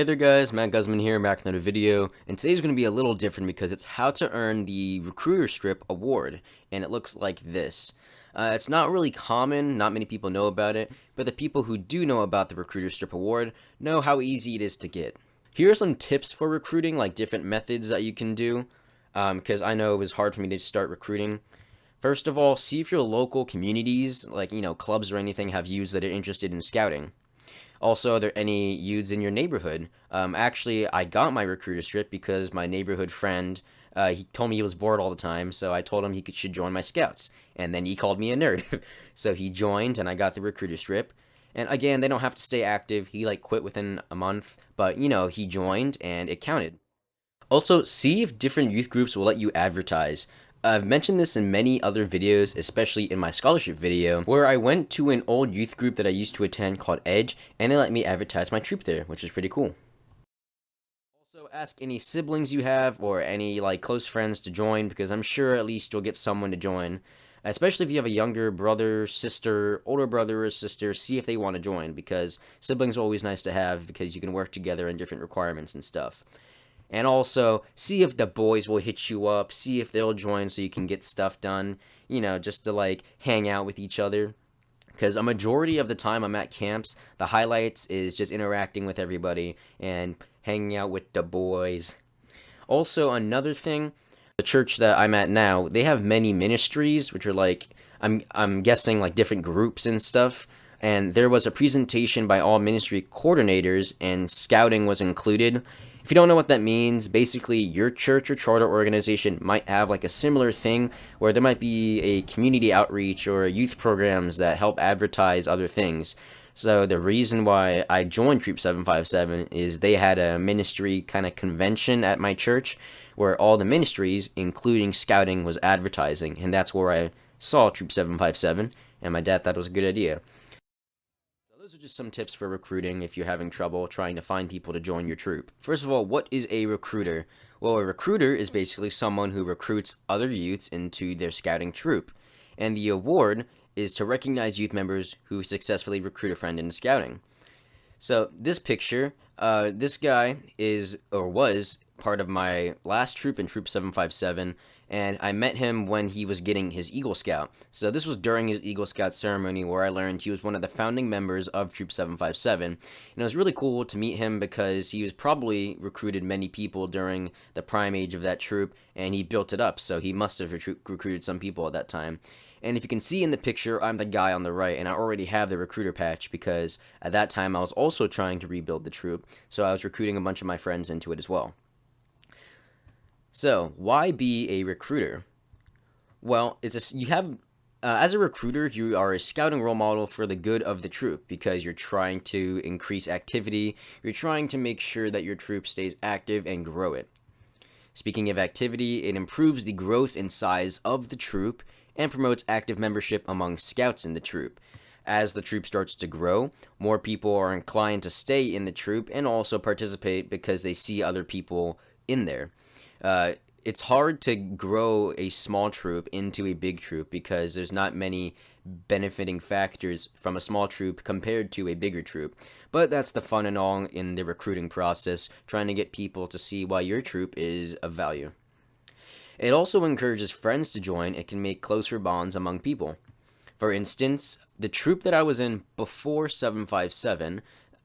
Hey there guys, Matt Guzman here, back with another video, and today's going to be a little different because it's how to earn the Recruiter Strip Award, and it looks like this. It's not really common, not many people know about it, but the people who do know about the Recruiter Strip Award know how easy it is to get. Here are some tips for recruiting, like different methods that you can do, because I know it was hard for me to start recruiting. First of all, see if your local communities, like, clubs or anything, have youths that are interested in scouting. Also, are there any youths in your neighborhood? Actually, I got my recruiter strip because my neighborhood friend, he told me he was bored all the time, so I told him should join my scouts. And then he called me a nerd. So he joined, and I got the recruiter strip. And again, they don't have to stay active. He quit within a month, but he joined and it counted. Also, see if different youth groups will let you advertise. I've mentioned this in many other videos, especially in my scholarship video, where I went to an old youth group that I used to attend called Edge, and they let me advertise my troop there, which is pretty cool. Also, ask any siblings you have or any close friends to join, because I'm sure at least you'll get someone to join. Especially if you have a younger brother, sister, older brother or sister, see if they want to join, because siblings are always nice to have because you can work together in different requirements and stuff. And also, see if the boys will hit you up, see if they'll join so you can get stuff done, just to hang out with each other. Because a majority of the time I'm at camps, the highlights is just interacting with everybody and hanging out with the boys. Also, another thing, the church that I'm at now, they have many ministries, which are I'm guessing different groups and stuff. And there was a presentation by all ministry coordinators, and scouting was included. If you don't know what that means, basically your church or charter organization might have a similar thing where there might be a community outreach or youth programs that help advertise other things. So the reason why I joined Troop 757 is they had a ministry kind of convention at my church where all the ministries, including scouting, was advertising, and that's where I saw Troop 757, and my dad thought it was a good idea. Those are just some tips for recruiting if you're having trouble trying to find people to join your troop. First of all, what is a recruiter? Well, a recruiter is basically someone who recruits other youths into their scouting troop. And the award is to recognize youth members who successfully recruit a friend into scouting. So this picture, this guy is or was part of my last troop in Troop 757, and I met him when he was getting his Eagle Scout. So this was during his Eagle Scout ceremony where I learned he was one of the founding members of Troop 757. And it was really cool to meet him because he was probably recruited many people during the prime age of that troop, and he built it up, so he must have recruited some people at that time. And if you can see in the picture, I'm the guy on the right, and I already have the recruiter patch because at that time I was also trying to rebuild the troop, so I was recruiting a bunch of my friends into it as well. So, why be a recruiter? Well, as a recruiter, you are a scouting role model for the good of the troop because you're trying to increase activity, you're trying to make sure that your troop stays active and grow it. Speaking of activity, it improves the growth and size of the troop and promotes active membership among scouts in the troop. As the troop starts to grow, more people are inclined to stay in the troop and also participate because they see other people in there. It's hard to grow a small troop into a big troop because there's not many benefiting factors from a small troop compared to a bigger troop. But that's the fun and all in the recruiting process, trying to get people to see why your troop is of value. It also encourages friends to join. It can make closer bonds among people. For instance, the troop that I was in before 757,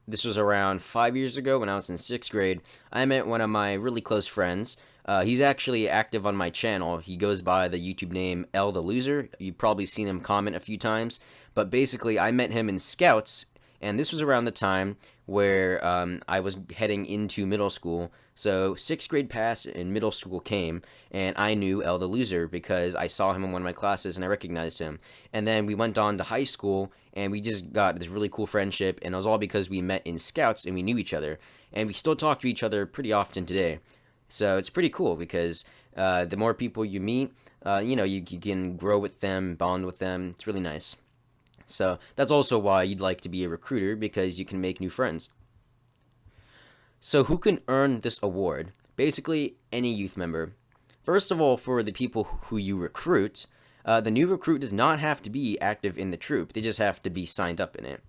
this was around 5 years ago when I was in 6th grade, I met one of my really close friends. He's actually active on my channel. He goes by the YouTube name L the Loser. You've probably seen him comment a few times. But basically, I met him in Scouts, and this was around the time where I was heading into middle school. So 6th grade passed and middle school came, and I knew L the Loser because I saw him in one of my classes and I recognized him. And then we went on to high school, and we just got this really cool friendship, and it was all because we met in Scouts and we knew each other. And we still talk to each other pretty often today. So it's pretty cool because the more people you meet, you can grow with them, bond with them. It's really nice. So that's also why you'd like to be a recruiter, because you can make new friends. So who can earn this award? Basically, any youth member. First of all, for the people who you recruit, the new recruit does not have to be active in the troop. They just have to be signed up in it.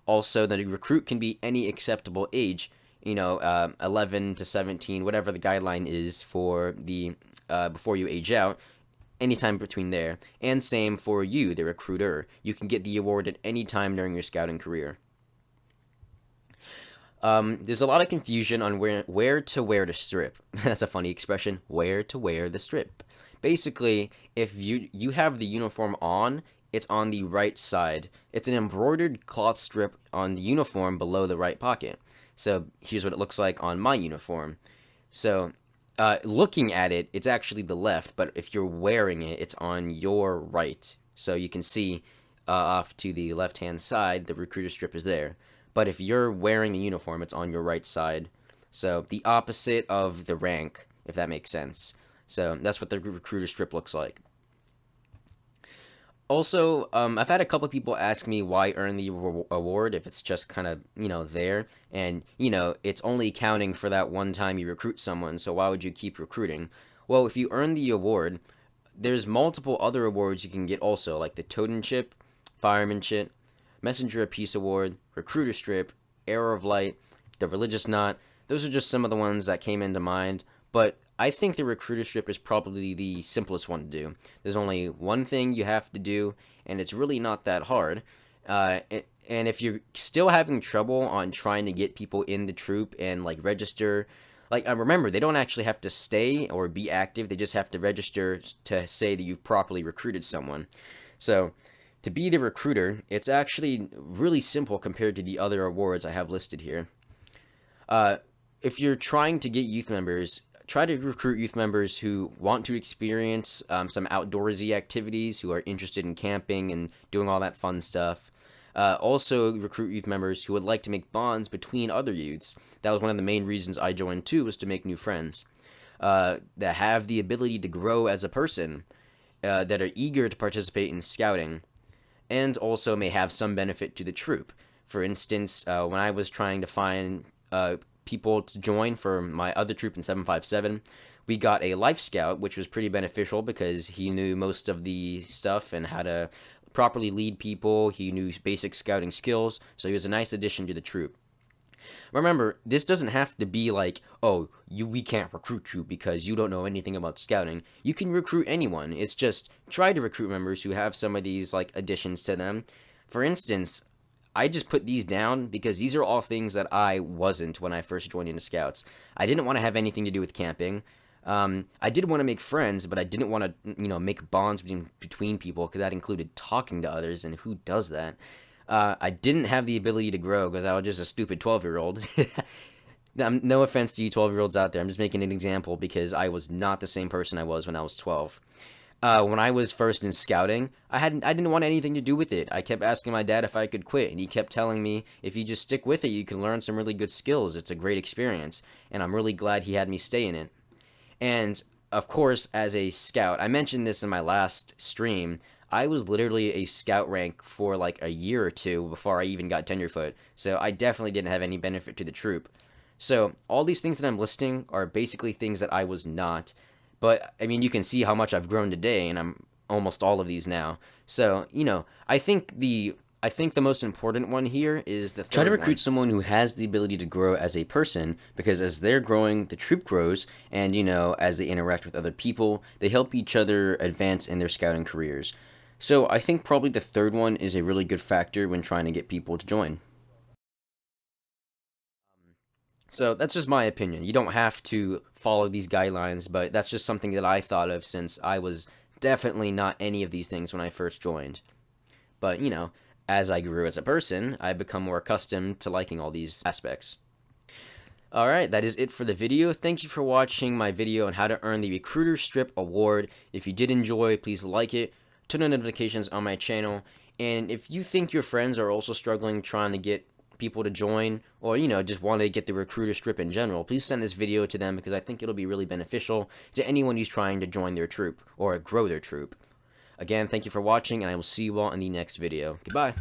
Also, the recruit can be any acceptable age. 11 to 17, whatever the guideline is for the before you age out, anytime between there. And same for you, the recruiter. You can get the award at any time during your scouting career. There's a lot of confusion on where to wear the strip. That's a funny expression. Where to wear the strip. Basically, if you have the uniform on, it's on the right side. It's an embroidered cloth strip on the uniform below the right pocket. So here's what it looks like on my uniform. So looking at it, it's actually the left, but if you're wearing it, it's on your right. So you can see off to the left-hand side, the recruiter strip is there. But if you're wearing the uniform, it's on your right side. So the opposite of the rank, if that makes sense. So that's what the recruiter strip looks like. Also, I've had a couple of people ask me why earn the award if it's just kind of, there. And, it's only counting for that one time you recruit someone, so why would you keep recruiting? Well, if you earn the award, there's multiple other awards you can get also, like the Totemship, Firemanship, Messenger of Peace Award, Recruiter Strip, Arrow of Light, the Religious Knot. Those are just some of the ones that came into mind, but I think the Recruiter Strip is probably the simplest one to do. There's only one thing you have to do, and it's really not that hard. And if you're still having trouble on trying to get people in the troop and register, remember, they don't actually have to stay or be active. They just have to register to say that you've properly recruited someone. So to be the recruiter, it's actually really simple compared to the other awards I have listed here. If you're trying to get youth members, try to recruit youth members who want to experience some outdoorsy activities, who are interested in camping and doing all that fun stuff. Also, recruit youth members who would like to make bonds between other youths. That was one of the main reasons I joined too, was to make new friends. That have the ability to grow as a person, that are eager to participate in scouting, and also may have some benefit to the troop. For instance, when I was trying to find people to join for my other troop in 757, we got a life scout, which was pretty beneficial because he knew most of the stuff and how to properly lead people. He knew basic scouting skills, so he was a nice addition to the troop. Remember, this doesn't have to be like, oh, we can't recruit you because you don't know anything about scouting. You can recruit anyone. It's just try to recruit members who have some of these additions to them. For instance, I just put these down because these are all things that I wasn't when I first joined into Scouts. I didn't want to have anything to do with camping. I did want to make friends, but I didn't want to, make bonds between people because that included talking to others, and who does that? I didn't have the ability to grow because I was just a stupid 12-year-old. No offense to you 12-year-olds out there. I'm just making an example because I was not the same person I was when I was 12. When I was first in scouting, I didn't want anything to do with it. I kept asking my dad if I could quit, and he kept telling me, if you just stick with it, you can learn some really good skills. It's a great experience, and I'm really glad he had me stay in it. And, of course, as a scout, I mentioned this in my last stream, I was literally a scout rank for a year or two before I even got tenderfoot, so I definitely didn't have any benefit to the troop. So, all these things that I'm listing are basically things that I was not. But, I mean, you can see how much I've grown today, and I'm almost all of these now. So, I think the most important one here is the third one. Try to recruit someone who has the ability to grow as a person, because as they're growing, the troop grows, and, as they interact with other people, they help each other advance in their scouting careers. So, I think probably the third one is a really good factor when trying to get people to join. So that's just my opinion. You don't have to follow these guidelines, but that's just something that I thought of since I was definitely not any of these things when I first joined. But, as I grew as a person, I become more accustomed to liking all these aspects. Alright, that is it for the video. Thank you for watching my video on how to earn the Recruiter Strip Award. If you did enjoy, please like it, turn on notifications on my channel, and if you think your friends are also struggling trying to get people to join, or just want to get the recruiter strip in general, please send this video to them because I think it'll be really beneficial to anyone who's trying to join their troop or grow their troop. Again, thank you for watching, and I will see you all in the next video. Goodbye.